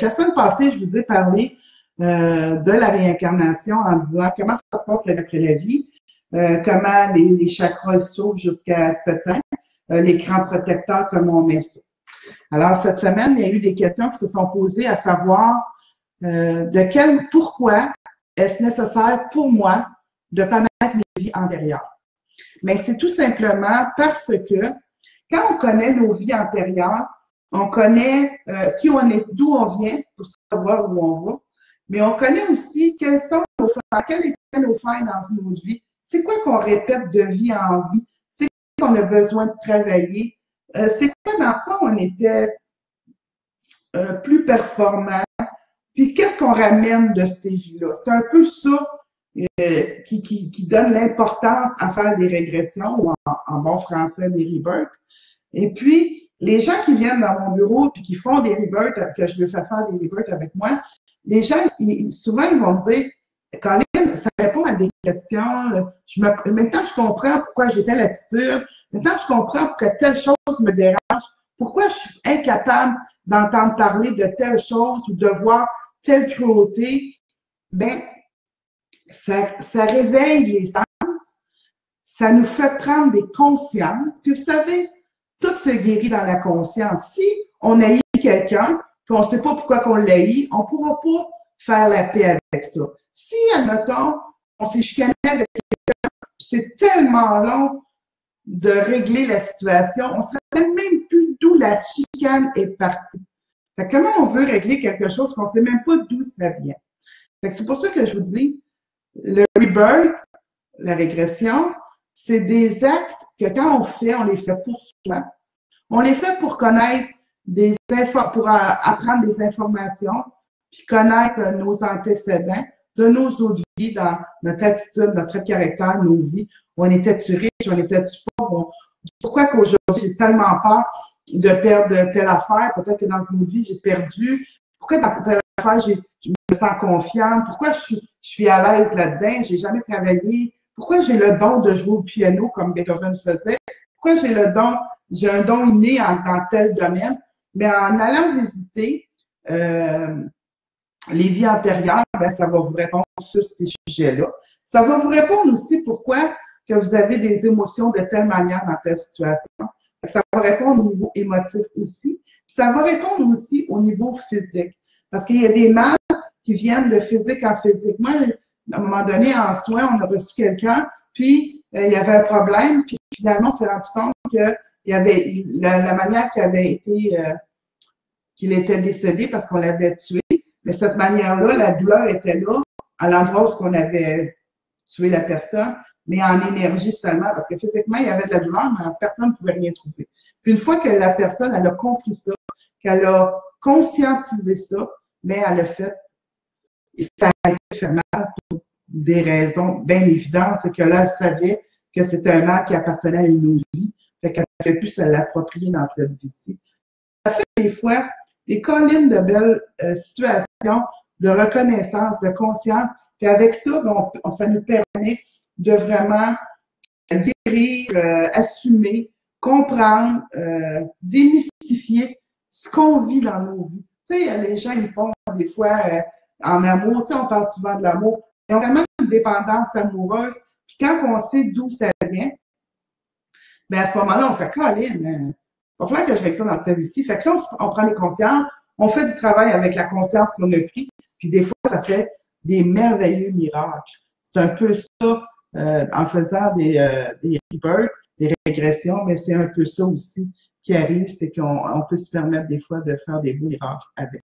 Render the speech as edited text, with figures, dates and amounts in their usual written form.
La semaine passée, je vous ai parlé de la réincarnation en disant comment ça se passe après la vie, comment les chakras s'ouvrent jusqu'à 7 ans, l'écran protecteur, comment on met ça. Alors, cette semaine, il y a eu des questions qui se sont posées à savoir pourquoi est-ce nécessaire pour moi de connaître mes vies antérieures. Mais c'est tout simplement parce que quand on connaît nos vies antérieures, on connaît qui on est, d'où on vient pour savoir où on va, mais on connaît aussi quelles sont nos failles, quelles étaient nos failles dans notre vie. C'est quoi qu'on répète de vie en vie? C'est quoi qu'on a besoin de travailler? C'est quoi dans quoi on était plus performant? Puis qu'est-ce qu'on ramène de ces vies-là? C'est un peu ça qui donne l'importance à faire des régressions ou en bon français des rebirths. Et puis, les gens qui viennent dans mon bureau puis qui font des rebirths, que je veux faire des rebirths avec moi, les gens, souvent, ils vont me dire, Colin, ça répond à des questions. Maintenant, je comprends pourquoi j'ai telle attitude. Maintenant, je comprends pourquoi telle chose me dérange. Pourquoi je suis incapable d'entendre parler de telle chose ou de voir telle cruauté. Ben, ça réveille les sens. Ça nous fait prendre des consciences. Puis vous savez, tout se guérit dans la conscience. Si on haït quelqu'un, puis on ne sait pas pourquoi qu'on l'haït, on ne pourra pas faire la paix avec ça. Si, admettons, on s'est chicané avec quelqu'un, c'est tellement long de régler la situation, on ne se rappelle même plus d'où la chicane est partie. Fait que comment on veut régler quelque chose qu'on ne sait même pas d'où ça vient? Fait que c'est pour ça que je vous dis, le rebirth, la régression, c'est des actes que quand on les fait pour soi. On les fait pour connaître pour apprendre des informations, puis connaître nos antécédents de nos autres vies, dans notre attitude, notre caractère, nos vies. On était-tu riche, on était-tu pauvre? Pourquoi qu'aujourd'hui, j'ai tellement peur de perdre telle affaire? Peut-être que dans une autre vie, j'ai perdu. Pourquoi dans telle affaire, je me sens confiante? Pourquoi je suis à l'aise là-dedans? J'ai jamais travaillé. Pourquoi j'ai le don de jouer au piano comme Beethoven faisait? Pourquoi j'ai un don inné dans tel domaine? Mais en allant visiter les vies antérieures, ben, ça va vous répondre sur ces sujets-là. Ça va vous répondre aussi pourquoi que vous avez des émotions de telle manière dans telle situation. Ça va répondre au niveau émotif aussi. Ça va répondre aussi au niveau physique. Parce qu'il y a des mal qui viennent de physique en physique. Moi, à un moment donné, en soins, on a reçu quelqu'un, puis il y avait un problème, puis finalement, on s'est rendu compte que il y avait la manière qu'il était décédé parce qu'on l'avait tué, mais cette manière-là, la douleur était là, à l'endroit où on avait tué la personne, mais en énergie seulement, parce que physiquement, il y avait de la douleur, mais personne ne pouvait rien trouver. Puis une fois que la personne, elle a compris ça, qu'elle a conscientisé ça, mais elle a fait, et ça a été fait mal pour des raisons bien évidentes, c'est que là, elle savait que c'était un mal qui appartenait à une autre vie, fait qu'elle ne pouvait plus se l'approprier dans cette vie-ci. Ça fait des fois des collines de belles situations de reconnaissance, de conscience, puis avec ça, ça nous permet de vraiment guérir, assumer, comprendre, démystifier ce qu'on vit dans nos vies. Tu sais, les gens, ils font des fois en amour, tu sais, on parle souvent de l'amour. Ils ont vraiment une dépendance amoureuse. Puis quand on sait d'où ça vient, bien à ce moment-là, on fait Colin, il va falloir que je règle ça dans cette vie-ci. Fait que là, on prend les consciences, on fait du travail avec la conscience qu'on a pris, puis des fois, ça fait des merveilleux miracles. C'est un peu ça, en faisant des rebirths, des régressions, mais c'est un peu ça aussi qui arrive, c'est qu'on peut se permettre des fois de faire des beaux miracles avec.